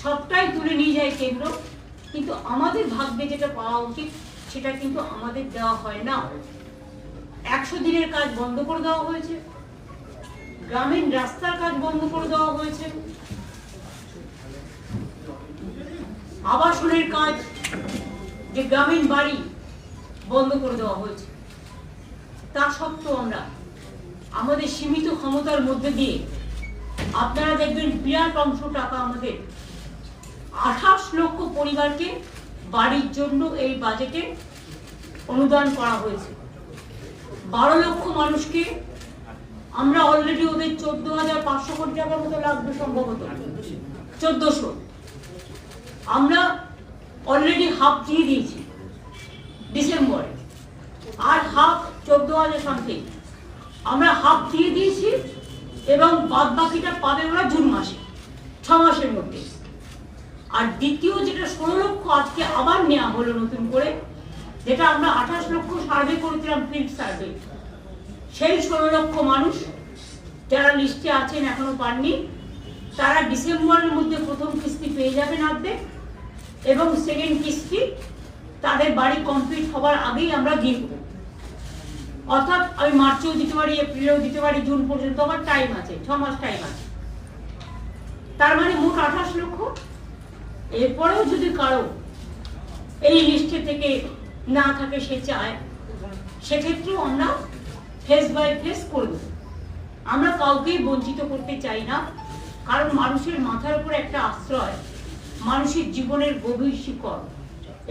সবটাই তুলে নিয়ে যায় কেন্দ্র, কিন্তু আমাদের ভাগ্যে যেটা পাওয়া উচিত সেটা কিন্তু আমাদের দেওয়া হয় না। 100 দিনের কাজ বন্ধ করে দেওয়া হয়েছে, গ্রামীণ রাস্তার কাজ বন্ধ করে দেওয়া হয়েছে, আবাসনের কাজ, যে গ্রামীণ বাড়ি বন্ধ করে দেওয়া হয়েছে। তা সত্ত্বেও আমরা আমাদের সীমিত ক্ষমতার মধ্যে দিয়ে, আপনারা দেখবেন বিরাট অংশ টাকা আমাদের 28 লক্ষ পরিবারকে বাড়ির জন্য এই বাজেটে অনুদান করা হয়েছে। 12 লক্ষ মানুষকে আমরা অলরেডি ওদের 14,500 কোটি টাকার মতো লাগবে, সম্ভবত 1400, আমরা অলরেডি হাফ দিয়ে দিয়েছি ডিসেম্বরে, আর হাফ 14,000 সামথিং আমরা হাফ দিয়ে দিয়েছি, এবং বাদ বাকিটা পাবে ওরা জুন মাসে, 6 মাসের মধ্যে। আর দ্বিতীয় যেটা 16 লক্ষ আজকে আবার নেওয়া হলো নতুন করে, যেটা আমরা 28 লক্ষ সার্ভে করেছিলাম, ফিল্ড সার্ভে, সেই 16 লক্ষ মানুষ যারা লিস্টে আছেন এখনো পাননি, তারা ডিসেম্বরের মধ্যে প্রথম কিস্তি পেয়ে যাবেন অর্ধেক, এবং সেকেন্ড কিস্তি তাদের বাড়ি কমপ্লিট হবার আগেই আমরা দিয়ে দেবো। অর্থাৎ আমি মার্চেও দিতে পারি, এপ্রিলেও দিতে পারি, জুন পর্যন্ত আমার টাইম আছে, 6 মাস টাইম আছে। তার মানে মোট 28 লক্ষ। এরপরেও যদি কারো এই লিস্টে থেকে না থাকে, সে চায়, সেক্ষেত্রেও আমরা ফেস বাই ফেস করব। আমরা কাউকেই বঞ্চিত করতে চাই না, কারণ মানুষের মাথার উপরে একটা আশ্রয়, মানুষের জীবনের গভীর শিকড়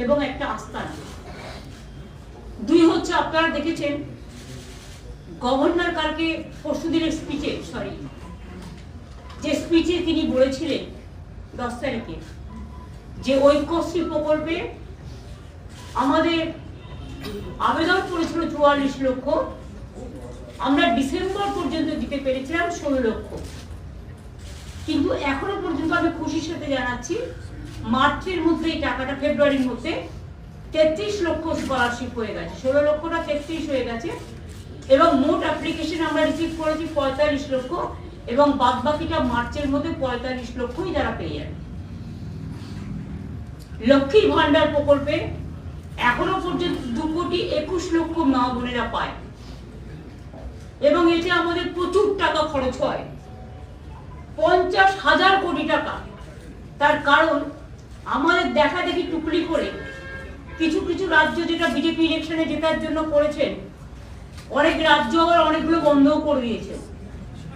এবং একটা আস্থানা। 2 হচ্ছে, আপনারা দেখেছেন গভর্নর কালকে পরশুদিনের স্পিচে, যে স্পিচে তিনি বলেছিলেন 10 তারিখে, যে ঐক্যশ্রী প্রকল্পে আমাদের আবেদন করেছিল 44 লক্ষ, আমরা ডিসেম্বর পর্যন্ত দিতে পেরেছিলাম 16 লক্ষ। কিন্তু এখনো পর্যন্ত আমি খুশির সাথে জানাচ্ছি, মার্চের মধ্যে এই টাকাটা, ফেব্রুয়ারির মধ্যে 33 লক্ষ স্কলারশিপ হয়ে গেছে, 16 লক্ষটা 33 হয়ে গেছে, এবং মোট অ্যাপ্লিকেশন আমরা রিসিভ করেছি 45 লক্ষ, এবং বাদ বাকিটা মার্চের মধ্যে 45 লক্ষই যারা পেয়ে যাবে। লক্ষ্মীর ভান্ডার প্রকল্পে এখনো পর্যন্ত 2,21,00,000 মা বোনেরা পায়, এবং এতে আমাদের প্রচুর টাকা খরচ হয়, 50,000 কোটি টাকা। তার কারণ আমাদের দেখা দেখি টুকলি করে কিছু কিছু রাজ্য, যেটা বিজেপি ইলেকশনে জেতার জন্য করেছেন, অনেক রাজ্য আবার অনেকগুলো বন্ধও করে দিয়েছে।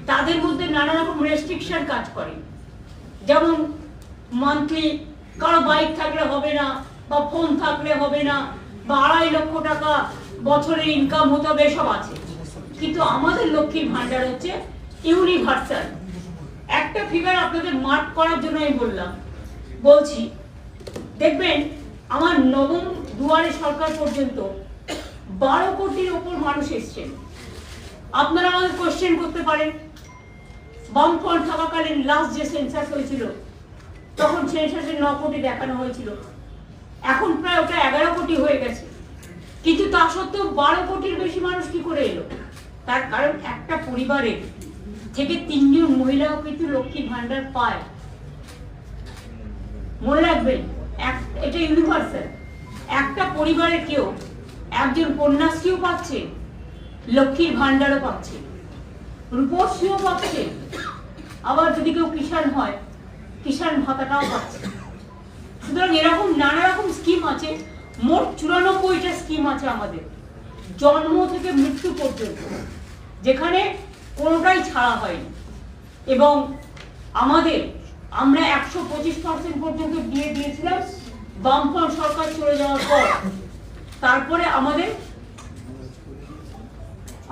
তাদের মধ্যে নানা রকম রেস্ট্রিকশন কাজ করে, যেমন মান্থলি কারো বাইক থাকলে হবে না, বা ফোন থাকলে হবে না, বা 2.5 লক্ষ টাকা বছরে ইনকাম হতে হবে, সব আছে। কিন্তু আমাদের লক্ষ্মীর ভান্ডার হচ্ছে ইউনিভার্সাল। একটা ফিগার আপনাদের মার্ক করার জন্য আমি বলছি, দেখবেন আমার নবম দুয়ারে সরকার পর্যন্ত 12 কোটির ওপর মানুষ এসছেন। আপনারা আমাদের কোশ্চেন করতে পারেন, বামফ্রন্ট থাকাকালীন লাস্ট যে সেন্সাস হয়েছিল, তখন সেন্সাসে 9 কোটি দেখানো হয়েছিল, এখন প্রায় ওটা 11 কোটি হয়ে গেছে। কিন্তু তা সত্ত্বেও 12 কোটির বেশি মানুষ কি করে এলো? তার কারণ একটা পরিবারের থেকে 3 জন মহিলাও কিন্তু লক্ষ্মী ভান্ডার পায়। মনে রাখবেন, এটা ইউনিভার্সাল। একটা পরিবারের কেউ একজন কন্যাশ্রীও পাচ্ছে, লক্ষ্মীর ভান্ডারও পাচ্ছে, রূপশ্রীও পাচ্ছে, আবার যদি কেউ কিষাণ হয়, কিষাণ ভাতাটাও পাচ্ছে। সুতরাং এরকম নানা রকম স্কিম আছে, মোট 94টা স্কিম আছে আমাদের, জন্ম থেকে মৃত্যু পর্যন্ত, যেখানে কোনোটাই ছাড়া হয়নি। এবং আমরা 125% পর্যন্ত দিয়ে দিয়েছিলাম বামফ্রন্ট সরকার চলে যাওয়ার পর। তারপরে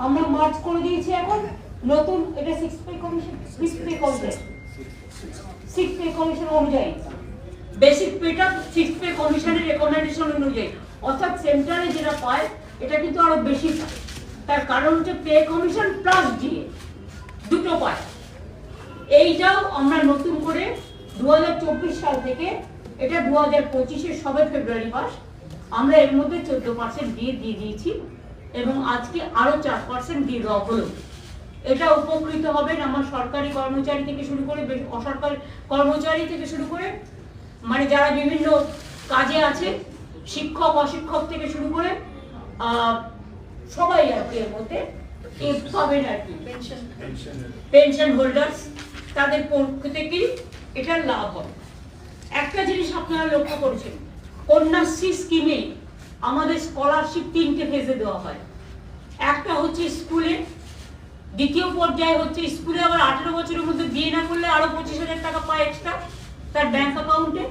আমরা মার্চ করে দিয়েছি এখন নতুন, এটা 6 পে কমিশন অনুযায়ী, বেসিক পেটা 6 পে কমিশনের রেকমেন্ডেশন অনুযায়ী, অর্থাৎ সেন্ট্রালে যেটা পায় এটা কিন্তু আরো বেশি পায়। তার কারণ হচ্ছে পে কমিশন প্লাস ডিএ দুটো পায়। এইটাও আমরা নতুন করে 2024 সাল থেকে, এটা 2025-এর সবে ফেব্রুয়ারি মাস, আমরা এর মধ্যে 14% দিয়ে দিয়েছি, এবং আজকে আরো 4% দিয়ে দেওয়া হলো। এটা উপকৃত হবেন আমার সরকারি কর্মচারী থেকে শুরু করে অসরকারি কর্মচারী থেকে শুরু করে মানে যারা বিভিন্ন কাজে আছে, শিক্ষক অশিক্ষক থেকে শুরু করে সবাই আর কি এর মধ্যে পাবেন আর কি। পেনশন হোল্ডার্স তাদের পক্ষ থেকে এটার লাভ হবে। একটা জিনিস আপনারা লক্ষ্য করেছেন, কন্যাশ্রী স্কিমে আমাদের স্কলারশিপ 3টে ফেজে দেওয়া হয়। একটা হচ্ছে স্কুলে, দ্বিতীয় পর্যায়ে হচ্ছে স্কুলে আবার 18 বছরের মধ্যে বিয়ে না করলে আরো 25,000 টাকা পায় এক্সট্রা তার ব্যাংক অ্যাকাউন্টে।